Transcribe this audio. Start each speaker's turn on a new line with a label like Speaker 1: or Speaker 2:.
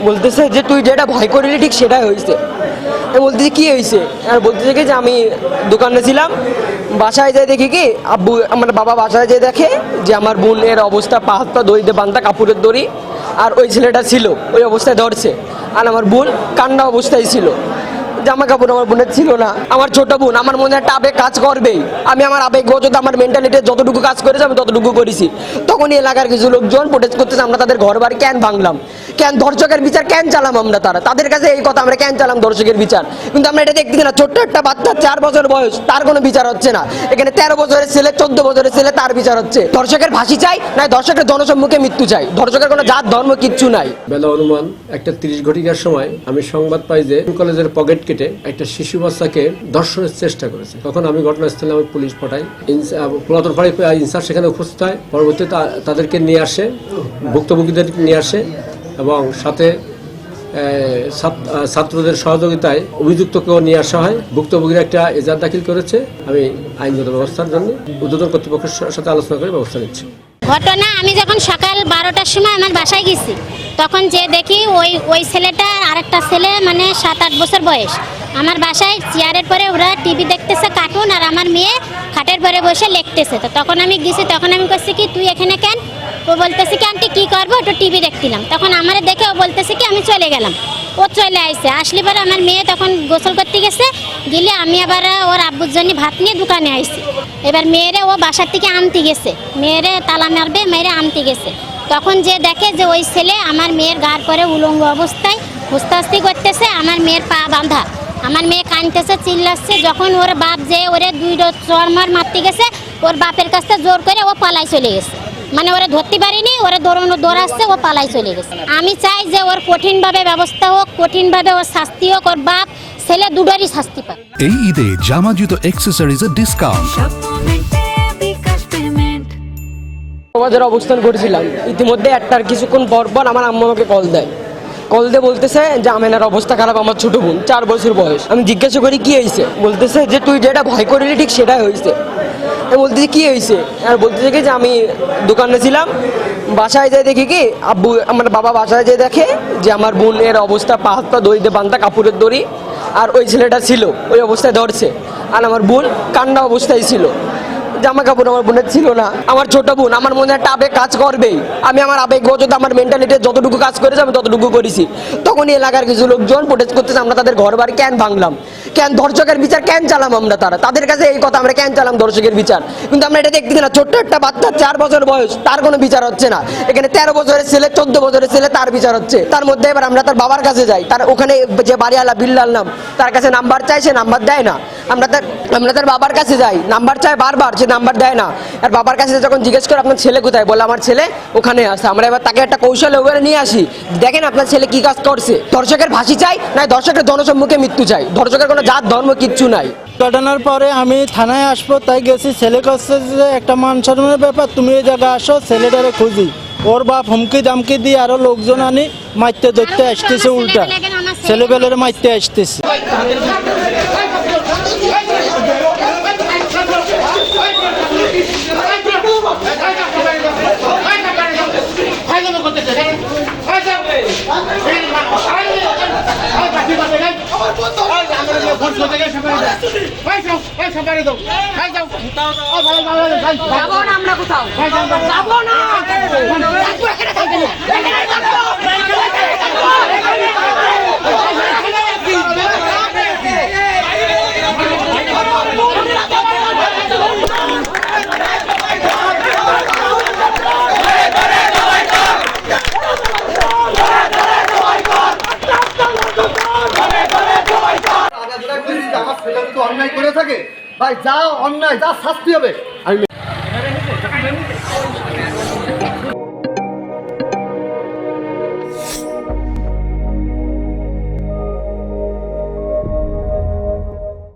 Speaker 1: বলতেছে যে তুই যেটা ভয় করলি ঠিক সেটাই হয়েছে। বলতেছে কি হয়েছে, আর বলতেছে কি যে আমি দোকানে ছিলাম, বাসায় যাই দেখি কি আব্বু আমার বাবা বাসায় যেয়ে দেখে যে আমার বোনের অবস্থা পা হাত পা দড়িতে বান্ধা কাপড়ের দড়ি, আর ওই ছেলেটা ছিল ওই অবস্থায় ধরছে, আর আমার বোন কান্না অবস্থায় ছিল, জামা কাপড় আমার বোনের ছিল না। আমার ছোট বোন, আমার মনে একটা আবেগ কাজ করবেই, আমি আমার আবেগ বজত আমার মেন্টালিটি যতটুকু কাজ করেছে আমি ততটুকু করেছি। তখনই এলাকার কিছু লোকজন প্রোটেস্ট করতেছে আমরা তাদের ঘর বাড়ি কেন ভাঙলাম, কেন ধর্ষকের বিচার কেন চালাম আমরা, তাদের কাছে এই কথা আমরা কেন চালাম ধর্ষকের বিচার। কিন্তু আমরা এটা দেখতেছি না, ছোট্ট একটা বাচ্চা 4 বছর বয়স, তার কোনো বিচার হচ্ছে না। এখানে 13 বছরের ছেলে 14 বছরের ছেলে, তার বিচার হচ্ছে। ধর্ষকের ফাঁসি চাই না, ধর্ষকের জনসম্মুখে মৃত্যু চাই, ধর্ষকের কোনো জাত ধর্ম কিচ্ছু নাই।
Speaker 2: বেলা অনুমান 1:30 ঘটিকার সময় আমি সংবাদ পাই যে কলেজের পকেট কেটে একটা শিশু বাচ্চাকে ধর্ষণের চেষ্টা করেছে। তখন আমি ঘটনাস্থলে আমি পুলিশ পাঠাই, পুরাতন ফাঁড়ি ইনচার্জ সেখানে উপস্থিত হয়। পরবর্তীতে তাদেরকে নিয়ে আসে, ভুক্তভোগীদের নিয়ে আসে এবং সাথে ছাত্রদের সহযোগিতায় অভিযুক্তকেও নিয়ে আসা হয়। ভুক্তভোগীরা একটা এজাহার দাখিল করেছে। আমি আইনগত ব্যবস্থার জন্য ঊর্ধ্বতন কর্তৃপক্ষের সাথে আলোচনা করে ব্যবস্থা নিচ্ছি।
Speaker 3: ঘটনা, আমি যখন সকাল 12টার সময় আমার বাসায় গেছি, তখন যে দেখি ওই ছেলেটা আরেকটা ছেলে মানে 7-8 বছর বয়স আমার বাসায় চেয়ারের পরে ওরা টিভি দেখতেছে কার্টুন, আর আমার মেয়ে খাটের পরে বসে লিখতেছে। তো তখন আমি গেছি, তখন আমি বলছি কি তুই এখানে কেন? ও বলতেছে কি আন্টি কী করবো, একটু টিভি দেখছিলাম। তখন আমার দেখে ও বলতেছে কি আমি চলে গেলাম। ও চলে আসছে, আসলে পরে আমার মেয়ে তখন গোসল করতে গেছে, গেলে আমি আবার ওর আব্বুর জন্য ভাত নিয়ে দোকানে আসছি। এবার মেয়েরে ও বাসার থেকে আনতে গেছে, মেয়েরে তালা মারবে মেয়েরে আনতে গেছে। তখন যে দেখে যে ওই ছেলে আমার মেয়ের গার পরে উলঙ্গ অবস্থায় হুস্তাস্তি করতেছে, আমার মেয়ের পা বাঁধা, আমার মেয়ে কাঁদতেছে চিল্লাচ্ছে। যখন ওর বাপ যে ওরে 2 চড়মার মারতে গেছে, ওর বাপের কাছে জোর করে ও পালাই চলে গেছে, মানে ওরা ধরতে পারিনি, ওরা দৌড়াচ্ছে, ও পালাই চলে গেছে। আমি চাই যে ওর কঠিনভাবে ব্যবস্থা হোক, কঠিনভাবে ওর শাস্তি হোক, ওর বাপ ছেলে দুটোরই শাস্তি পাক।
Speaker 4: এই ঈদে জামা জুতো অ্যাক্সেসরিজের ডিসকাউন্ট।
Speaker 1: আমাদের অবস্থান করেছিলাম, ইতিমধ্যে একটার কিছুক্ষণ পর আমার আম্মা আমাকে কল দিয়ে বলতেছে যে আমেনার অবস্থা খারাপ, আমার ছোট বোন 4 বছর বয়স। আমি জিজ্ঞাসা করি কি হয়েছে, বলতেছে যে তুই যেটা ভয় করলি ঠিক সেটাই হয়েছে। বলতেছি কি হয়েছে, আর বলতেছে কি যে আমি দোকানে ছিলাম, বাসায় যাই দেখি কি আব্বু আমার বাবা বাসায় যেয়ে দেখে যে আমার বোনের অবস্থা পা হাত পা দড়িতে বান্ধা কাপড়ের দড়ি, আর ওই ছেলেটা ছিল ওই অবস্থায় ধরছে, আর আমার বোন কান্না অবস্থায় ছিল, জামা কাপড় আমার বোনের ছিল না। আমার ছোট বোন, আমার মনে একটা আবেগ কাজ করবেই, আমি আমার আবেগ বজত আমার মেন্টালিটি যতটুকু কাজ করেছে আমি ততটুকু করেছি। তখনই এলাকার কিছু লোকজন প্রোটেস্ট করতেছে আমরা তাদের ঘর বাড়ি কেন ভাঙলাম, কেন ধর্ষকের বিচার কেন চালাম আমরা, তাদের কাছে এই কথা আমরা কেন চালাম ধর্ষকের বিচার। কিন্তু আমরা এটা দেখতেছি না, ছোট্ট একটা বাচ্চা 4 বছর বয়স, তার কোনো বিচার হচ্ছে না। এখানে 13 বছরের ছেলে 14 বছরের ছেলে, তার বিচার হচ্ছে। তার মধ্যে এবার আমরা তার বাবার কাছে যাই, তার ওখানে যে বাড়িওয়ালা বিল্লাল নাম, তার কাছে নাম্বার চাই, সে নাম্বার দেয় না। আমরা তার বাবার কাছে যাই, নাম্বার চাই বারবার, সে নাম্বার দেয় না। আর বাবার কাছে যখন জিজ্ঞেস করে আপনার ছেলে কোথায়, বলে আমার ছেলে ওখানে আছে। আমরা এবার তাকে একটা কৌশলে ওখানে নিয়ে আসি, দেখেন আপনার ছেলে কি কাজ করছে। ধর্ষকের ফাঁসি চাই না, ধর্ষকের জনসম্মুখে মৃত্যু চাই, ধর্ষকের কোনো জাত ধর্ম কিচ্ছু নাই।
Speaker 5: ঘটনার পরে আমি থানায় আসবো, তাই গেছি। ছেলে কাছে যে একটা মান সম্মানের ব্যাপার, তুমি এই জায়গায় আসো, ছেলেটারে খুঁজি। ওর বাপ হুমকি দামকি দিয়ে আরো লোকজন আনি মারতে ধরতে আসতেছে, উল্টা ছেলেবেলের মারতে আসতেছে।
Speaker 6: আমরা কোথাও যাবো না।
Speaker 7: অন্যায় করে থাকে ভাই, যা অন্যায় যা শাস্তি হবে। আমি